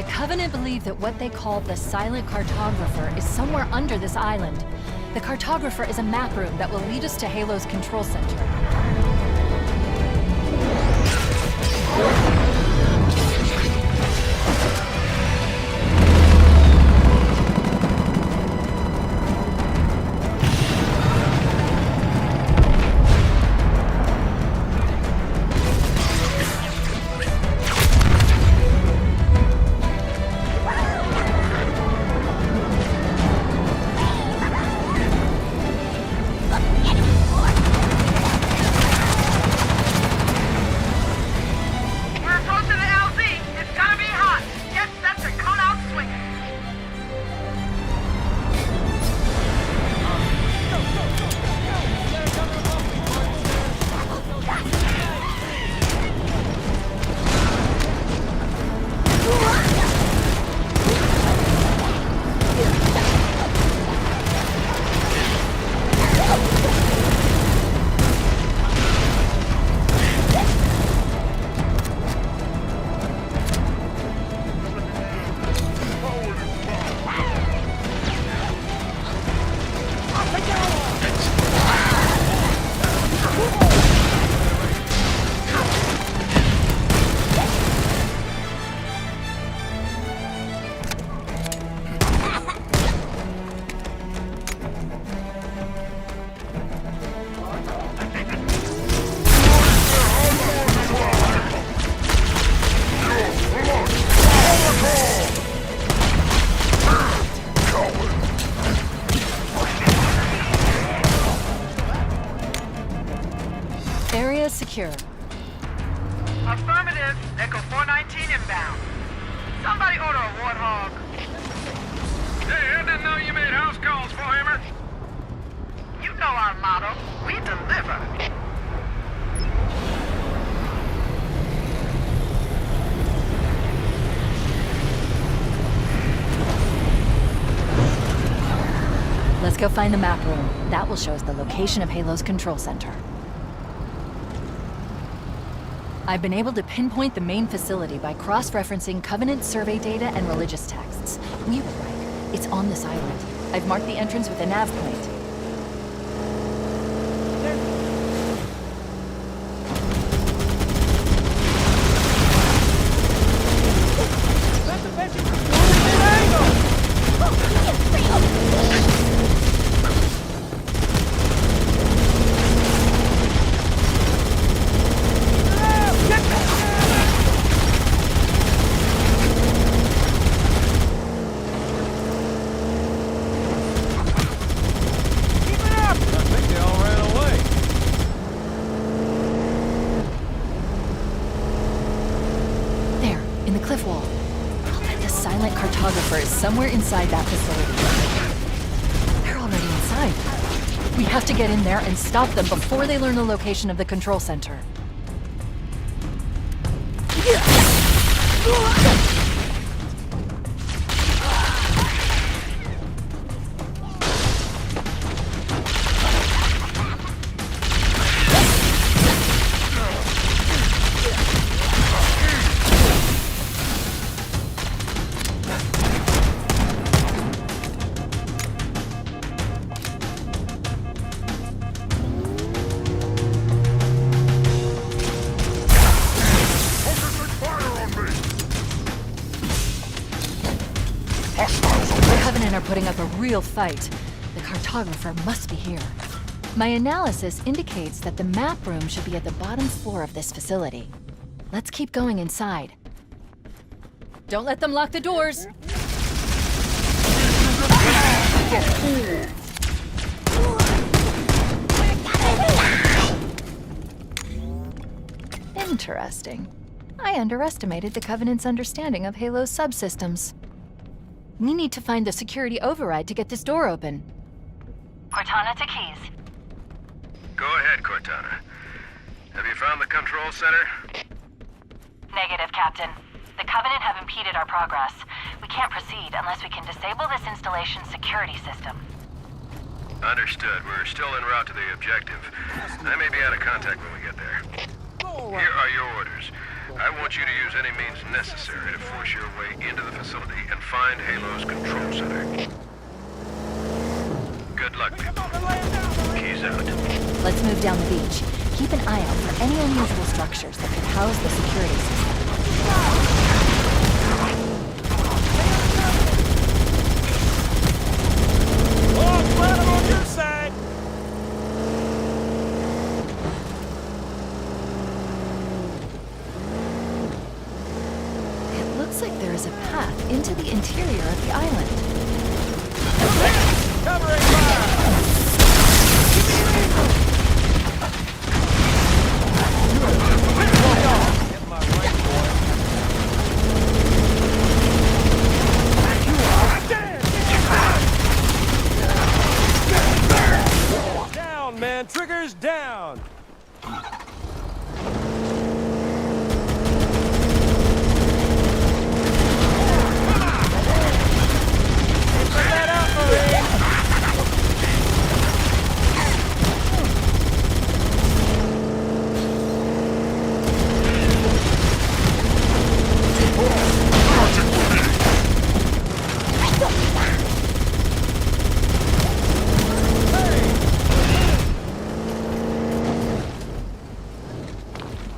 Covenant believe that what they call the silent cartographer is somewhere under this island. The cartographer is a map room that will lead us to Halo's control center. Area secure. Affirmative. Echo 419 inbound. Somebody order a warthog. Hey, I didn't know you made house calls for Hammer. You know our motto. We deliver. Let's go find the map room. That will show us the location of Halo's control center. I've been able to pinpoint the main facility by cross-referencing Covenant survey data and religious texts. We were right. It's on this island. I've marked the entrance with a nav plate. Cliff wall. I'll bet the silent cartographer is somewhere inside that facility. They're already inside. We have to get in there and stop them before they learn the location of the control center. Are putting up a real fight. The cartographer must be here. My analysis indicates that the map room should be at the bottom floor of this facility. Let's keep going inside. Don't let them lock the doors. Interesting. I underestimated the Covenant's understanding of Halo's subsystems. We need to find the security override to get this door open. Cortana to Keys. Go ahead, Cortana. Have you found the control center? Negative, Captain. The Covenant have impeded our progress. We can't proceed unless we can disable this installation's security system. Understood. We're still en route to the objective. I may be out of contact when we get there. Here are your orders. I want you to use any means necessary to force your way into the facility and find Halo's control center. Good luck, people. Keys out. Let's move down the beach. Keep an eye out for any unusual structures that could house the security system. Oh, glad I'm on your side! It looks like there is a path into the interior of the island. Covering fire! Get my right, boy. Down, man! Triggers down! Put that out, Marine!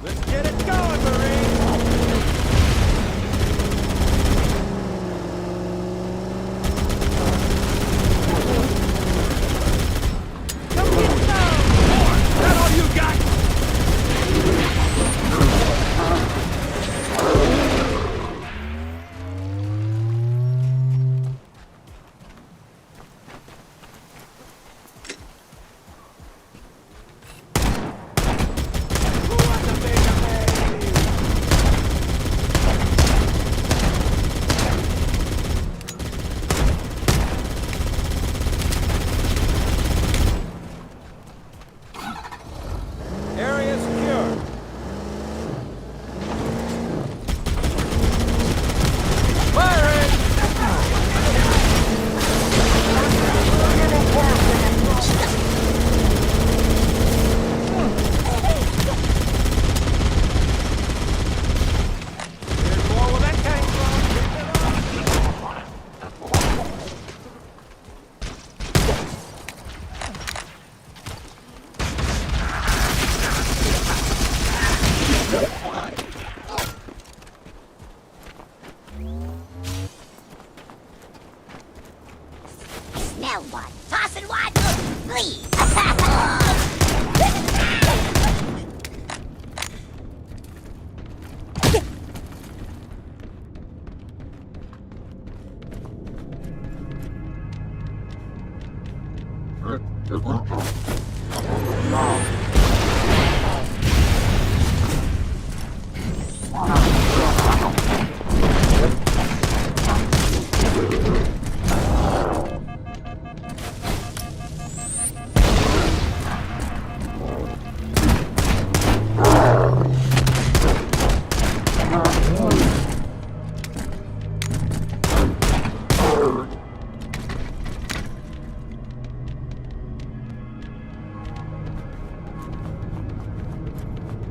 Let's get it going, Marine! Come get down! Is that all you got? Who wants to make a man? Area secure. Firing! Here's more where that came Smell one, tossing one, please.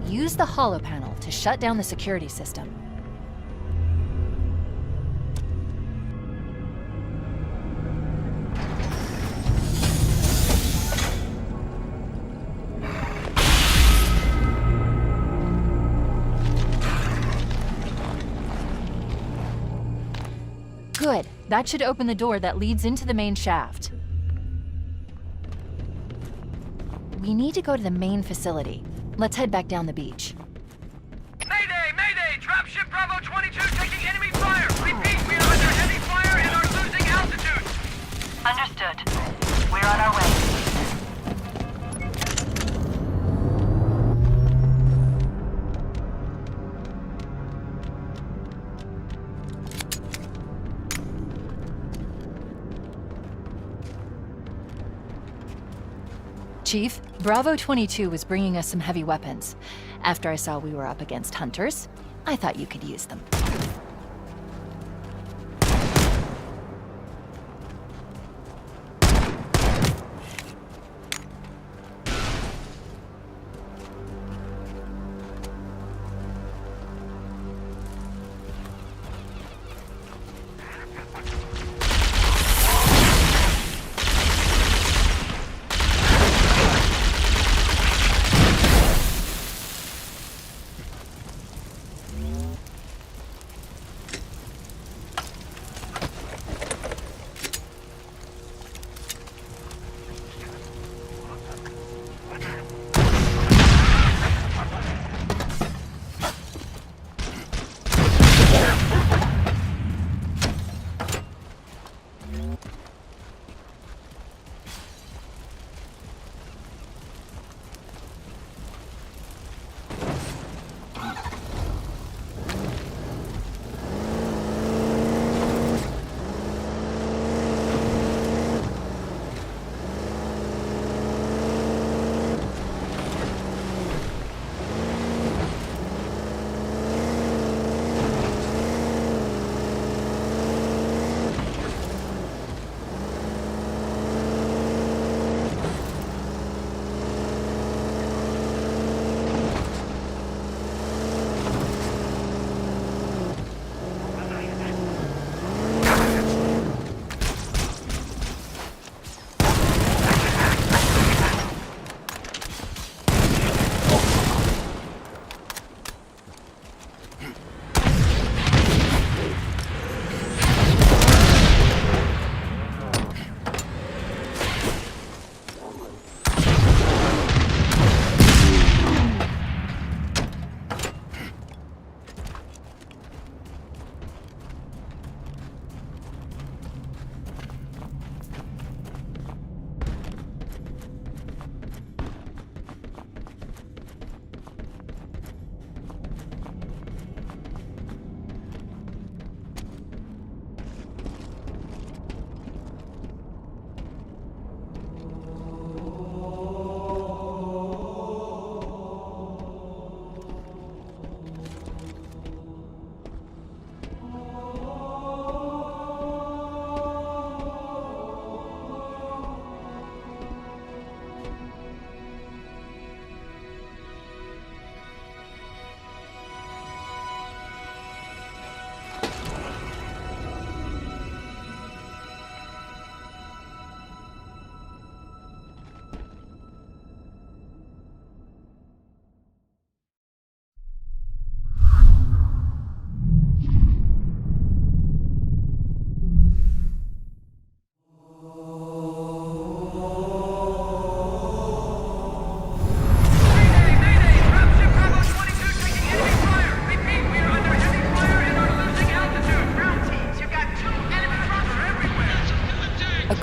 Use the holo panel to shut down the security system. Good. That should open the door that leads into the main shaft. We need to go to the main facility. Let's head back down the beach. Mayday! Mayday! Dropship Bravo 22 taking enemy fire! Repeat, we are under heavy fire and are losing altitude! Understood. We're on our way. Chief, Bravo 22 was bringing us some heavy weapons. After I saw we were up against hunters, I thought you could use them.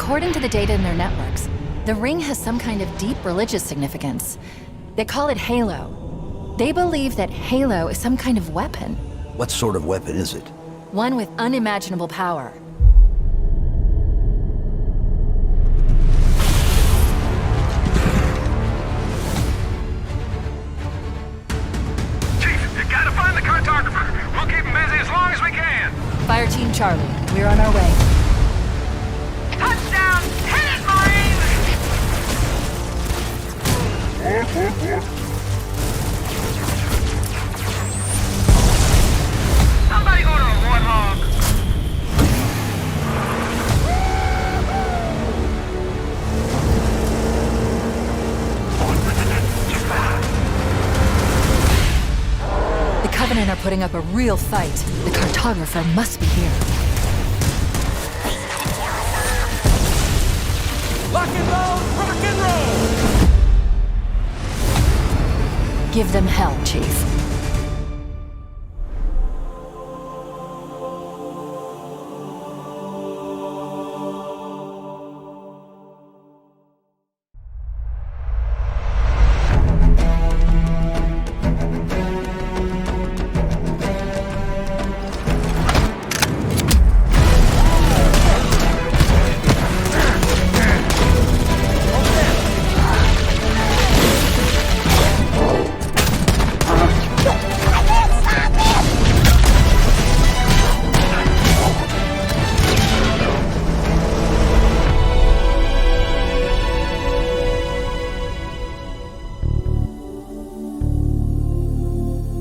According to the data in their networks, the ring has some kind of deep religious significance. They call it Halo. They believe that Halo is some kind of weapon. What sort of weapon is it? One with unimaginable power. Chief, you gotta find the cartographer. We'll keep him busy as long as we can. Fire Team Charlie, we're on our way. Touchdown! Hit it, Marine! Somebody order a warthog. The Covenant are putting up a real fight. The cartographer must be here. Lock and load, rock and roll! Give them hell, Chief.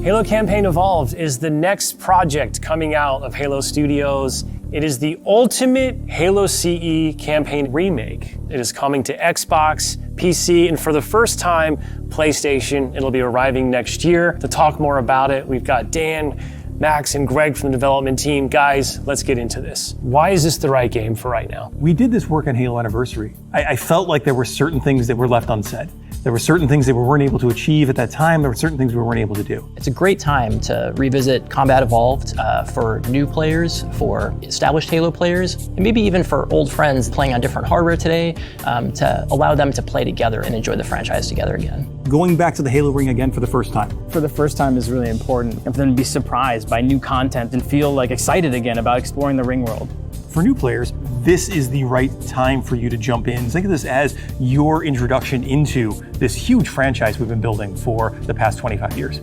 Halo Campaign Evolved is the next project coming out of Halo Studios. It is the ultimate Halo CE campaign remake. It is coming to Xbox, PC, and for the first time, PlayStation. It'll be arriving next year. To talk more about it, we've got Dan, Max, and Greg from the development team. Guys, let's get into this. Why is this the right game for right now? We did this work on Halo Anniversary. I felt like there were certain things that were left unsaid. There were certain things that we weren't able to achieve at that time. There were certain things we weren't able to do. It's a great time to revisit Combat Evolved for new players, for established Halo players, and maybe even for old friends playing on different hardware today, to allow them to play together and enjoy the franchise together again. Going back to the Halo ring again for the first time. For the first time is really important, and for them to be surprised by new content and feel like excited again about exploring the ring world. For new players, this is the right time for you to jump in. Think of this as your introduction into this huge franchise we've been building for the past 25 years.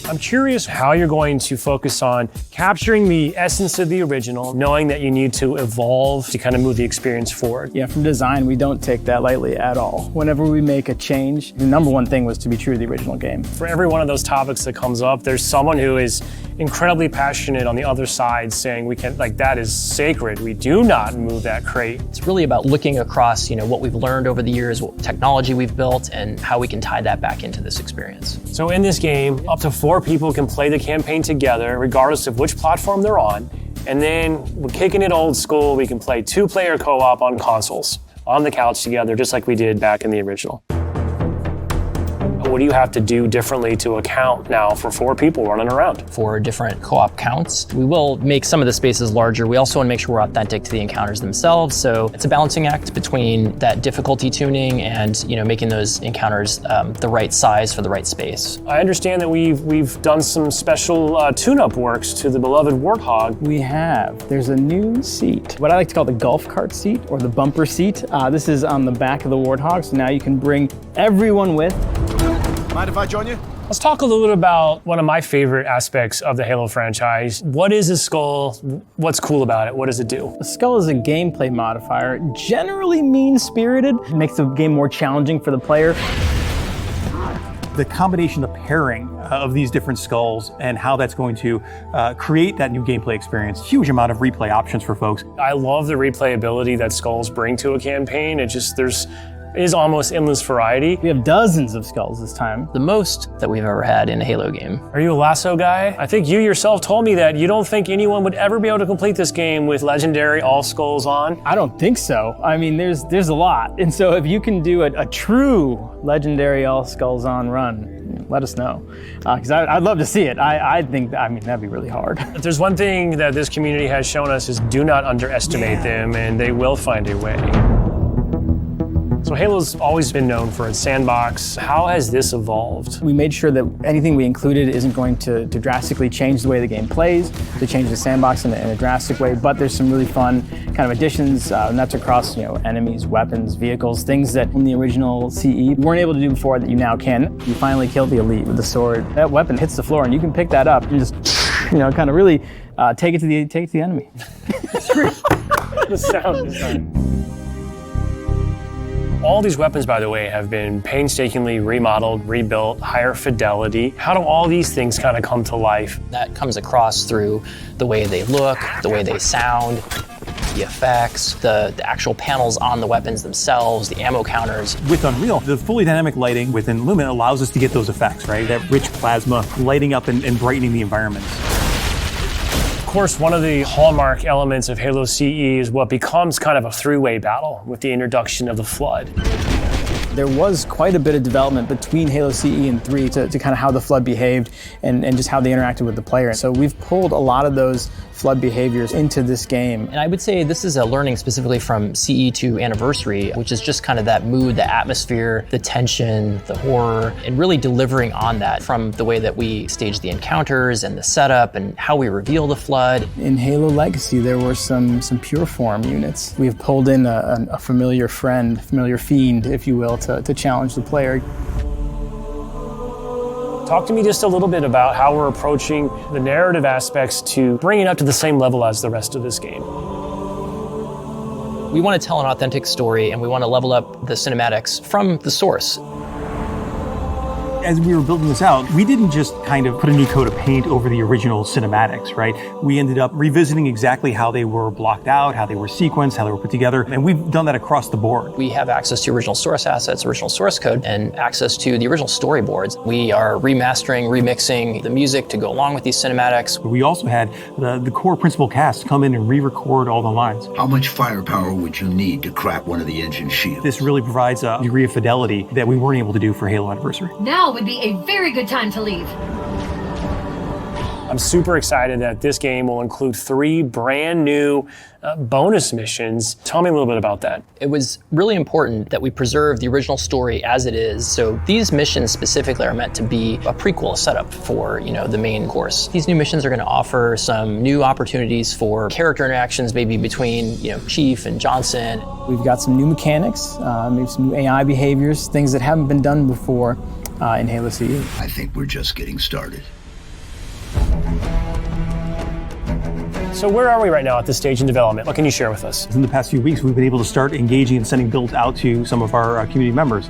I'm curious how you're going to focus on capturing the essence of the original, knowing that you need to evolve to kind of move the experience forward. Yeah, from design, we don't take that lightly at all. Whenever we make a change, the number one thing was to be true to the original game. For every one of those topics that comes up, there's someone who is incredibly passionate on the other side saying we can, like, that is sacred. We do not move that crate. It's really about looking across, what we've learned over the years, what technology we've built, and how we can tie that back into this experience. So in this game, up to 4 people can play the campaign together, regardless of which platform they're on. And then we're kicking it old school. We can play 2-player co-op on consoles, on the couch together, just like we did back in the original. What do you have to do differently to account now for 4 people running around? For different co-op counts, we will make some of the spaces larger. We also want to make sure we're authentic to the encounters themselves. So it's a balancing act between that difficulty tuning and making those encounters the right size for the right space. I understand that we've done some special tune-up works to the beloved Warthog. We have. There's a new seat, what I like to call the golf cart seat or the bumper seat. This is on the back of the Warthog, so now you can bring everyone with. Mind if I join you? Let's talk a little bit about one of my favorite aspects of the Halo franchise. What is a skull? What's cool about it? What does it do? A skull is a gameplay modifier, generally mean-spirited. It makes the game more challenging for the player. The combination, the pairing of these different skulls and how that's going to create that new gameplay experience. Huge amount of replay options for folks. I love the replayability that skulls bring to a campaign. is almost endless variety. We have dozens of skulls this time. The most that we've ever had in a Halo game. Are you a lasso guy? I think you yourself told me that you don't think anyone would ever be able to complete this game with legendary all skulls on. I don't think so. I mean, there's a lot. And so if you can do a true legendary all skulls on run, let us know. Because I'd love to see it. I think, that'd be really hard. If there's one thing that this community has shown us is do not underestimate them, and they will find a way. So Halo's always been known for its sandbox. How has this evolved? We made sure that anything we included isn't going to drastically change the way the game plays, to change the sandbox in a drastic way, but there's some really fun kind of additions, and that's across enemies, weapons, vehicles, things that in the original CE you weren't able to do before that you now can. You finally kill the elite with the sword. That weapon hits the floor and you can pick that up and just, kind of really take it to the enemy. It's great. The sound design. All these weapons, by the way, have been painstakingly remodeled, rebuilt, higher fidelity. How do all these things kind of come to life? That comes across through the way they look, the way they sound, the effects, the actual panels on the weapons themselves, the ammo counters. With Unreal, the fully dynamic lighting within Lumen allows us to get those effects, right? That rich plasma lighting up and brightening the environments. Of course, one of the hallmark elements of Halo CE is what becomes kind of a three-way battle with the introduction of the Flood. There was quite a bit of development between Halo CE and 3 to kind of how the Flood behaved and just how they interacted with the player. So we've pulled a lot of those Flood behaviors into this game. And I would say this is a learning specifically from CE to Anniversary, which is just kind of that mood, the atmosphere, the tension, the horror, and really delivering on that from the way that we stage the encounters and the setup and how we reveal the Flood. In Halo Legacy, there were some pure form units. We've pulled in a familiar friend, familiar fiend, if you will, to challenge the player. Talk to me just a little bit about how we're approaching the narrative aspects to bring it up to the same level as the rest of this game. We want to tell an authentic story and we want to level up the cinematics from the source. As we were building this out, we didn't just kind of put a new coat of paint over the original cinematics, right? We ended up revisiting exactly how they were blocked out, how they were sequenced, how they were put together, and we've done that across the board. We have access to original source assets, original source code, and access to the original storyboards. We are remastering, remixing the music to go along with these cinematics. We also had the core principal cast come in and re-record all the lines. How much firepower would you need to crack one of the engine shields? This really provides a degree of fidelity that we weren't able to do for Halo Anniversary. Now would be a very good time to leave. I'm super excited that this game will include 3 brand new bonus missions. Tell me a little bit about that. It was really important that we preserve the original story as it is. So these missions specifically are meant to be a prequel, a setup for, the main course. These new missions are going to offer some new opportunities for character interactions, maybe between, Chief and Johnson. We've got some new mechanics, maybe some new AI behaviors, things that haven't been done before in Halo CE. I think we're just getting started. So where are we right now at this stage in development? What can you share with us? In the past few weeks, we've been able to start engaging and sending builds out to some of our community members.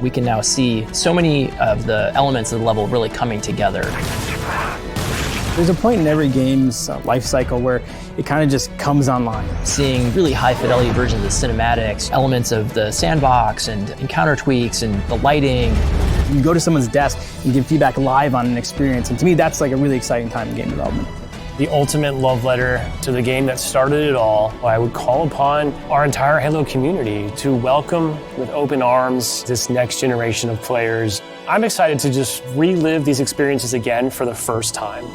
We can now see so many of the elements of the level really coming together. There's a point in every game's life cycle where it kind of just comes online. Seeing really high fidelity versions of the cinematics, elements of the sandbox and encounter tweaks and the lighting. You can go to someone's desk and give feedback live on an experience, and to me that's like a really exciting time in game development. The ultimate love letter to the game that started it all. I would call upon our entire Halo community to welcome with open arms this next generation of players. I'm excited to just relive these experiences again for the first time.